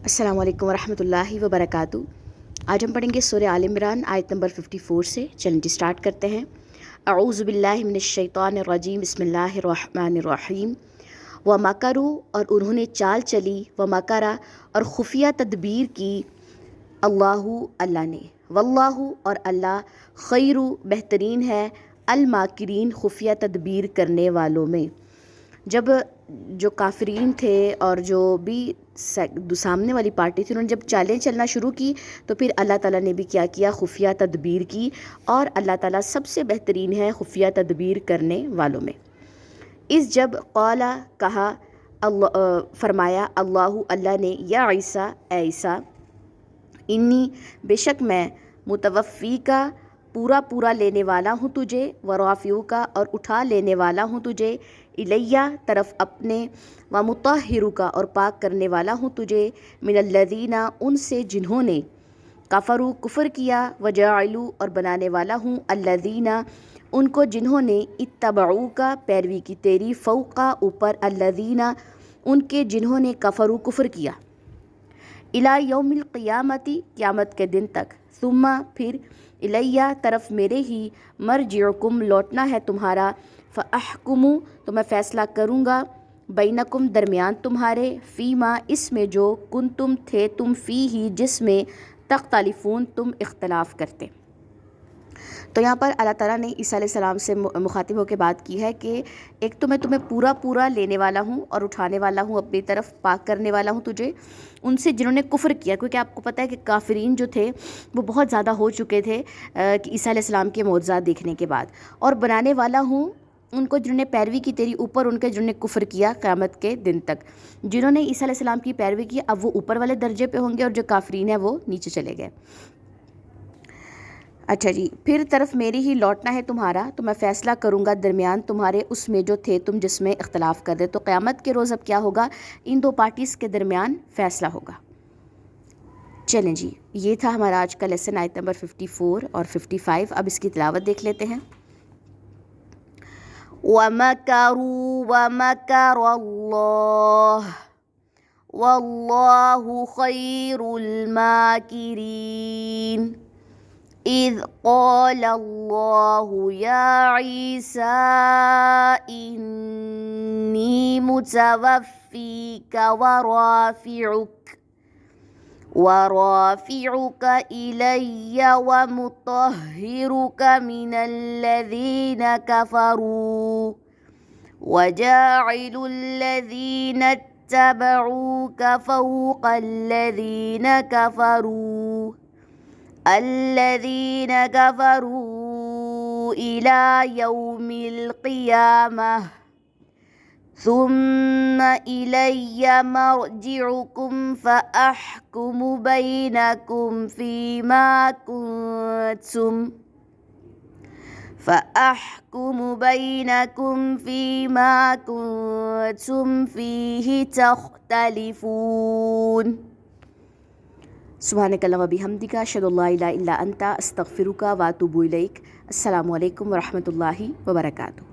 السلام علیکم ورحمۃ اللہ وبرکاتہ۔ آج ہم پڑھیں گے سورہ آل عمران آیت نمبر 54 سے۔ چلیں جی سٹارٹ کرتے ہیں۔ اعوذ باللہ من الشیطان الرجیم، بسم اللہ الرحمن الرحیم۔ وَمَكَرُوا، اور انہوں نے چال چلی، وَمَكَرَ، اور خفیہ تدبیر کی، اللہ نے، واللہ، اور اللہ، خیر، بہترین ہے، الماکرین، خفیہ تدبیر کرنے والوں میں۔ جب جو کافرین تھے اور جو بھی سامنے والی پارٹی تھی، انہوں نے جب چالیں چلنا شروع کی تو پھر اللہ تعالیٰ نے بھی کیا خفیہ تدبیر کی، اور اللہ تعالیٰ سب سے بہترین ہے خفیہ تدبیر کرنے والوں میں۔ اس جب قالا، کہا، فرمایا، اللہ نے، یا عیسیٰ، اے عیسیٰ، انی، بے شک میں، متوفی کا، پورا لینے والا ہوں تجھے، ورافعو کا، اور اٹھا لینے والا ہوں تجھے، الیہ، طرف اپنے، ومطہرو کا، اور پاک کرنے والا ہوں تجھے، من الذین، ان سے جنہوں نے، کفروا، کفر کیا، وجاعلوا، اور بنانے والا ہوں، الذین، ان کو جنہوں نے، اتبعوا کا، پیروی کی تیری، فوقا، اوپر، الذین، ان کے جنہوں نے، کفروا، کفر کیا، الی یوم القیامت، قیامت کے دن تک، ثم، پھر، الیہ، طرف میرے ہی، مرجعکم، لوٹنا ہے تمہارا، فاحکم، تو میں فیصلہ کروں گا، بینکم، درمیان تمہارے، فیما، اس میں جو، کنتم، تھے تم، فیہ، جس میں، تختلفون، تم اختلاف کرتے۔ تو یہاں پر اللہ تعالیٰ نے عیسیٰ علیہ السلام سے مخاطب ہو کے بات کی ہے کہ ایک تو میں تمہیں پورا لینے والا ہوں اور اٹھانے والا ہوں اپنی طرف، پاک کرنے والا ہوں تجھے ان سے جنہوں نے کفر کیا، کیونکہ آپ کو پتہ ہے کہ کافرین جو تھے وہ بہت زیادہ ہو چکے تھے کہ عیسیٰ علیہ السلام کے معجزات دیکھنے کے بعد، اور بنانے والا ہوں ان کو جنہوں نے پیروی کی تیری، اوپر ان کے جنہوں نے کفر کیا قیامت کے دن تک۔ جنہوں نے عیسیٰ علیہ السلام کی پیروی کی اب وہ اوپر والے درجے پہ ہوں گے، اور جو کافرین ہیں وہ نیچے چلے گئے۔ اچھا جی، پھر طرف میری ہی لوٹنا ہے تمہارا، تو میں فیصلہ کروں گا درمیان تمہارے اس میں جو تھے تم جس میں اختلاف کر دے۔ تو قیامت کے روز اب کیا ہوگا، ان دو پارٹیز کے درمیان فیصلہ ہوگا۔ چلیں جی، یہ تھا ہمارا آج کا لیسن، آیت نمبر 54 اور 55۔ اب اس کی تلاوت دیکھ لیتے ہیں۔ وَمَكَرُوا وَمَكَرَ اللَّهُ وَاللَّهُ خَيْرُ الْمَاكِرِينَ۔ اذ قال الله يا عيسى إني متوفيك ورافعك إلي ومطهرك من الذين كفروا وجاعل الذين اتبعوك فوق الذين كفروا إلى يوم القيامة ثم إلي مرجعكم فأحكم بينكم فيما كنتم فيه تختلفون۔ سبحانک اللہم و بحمدک، اشہد ان لا الہ الا انت، استغفرک و اتوب الیک۔ السلام علیکم ورحمۃ اللہ وبرکاتہ۔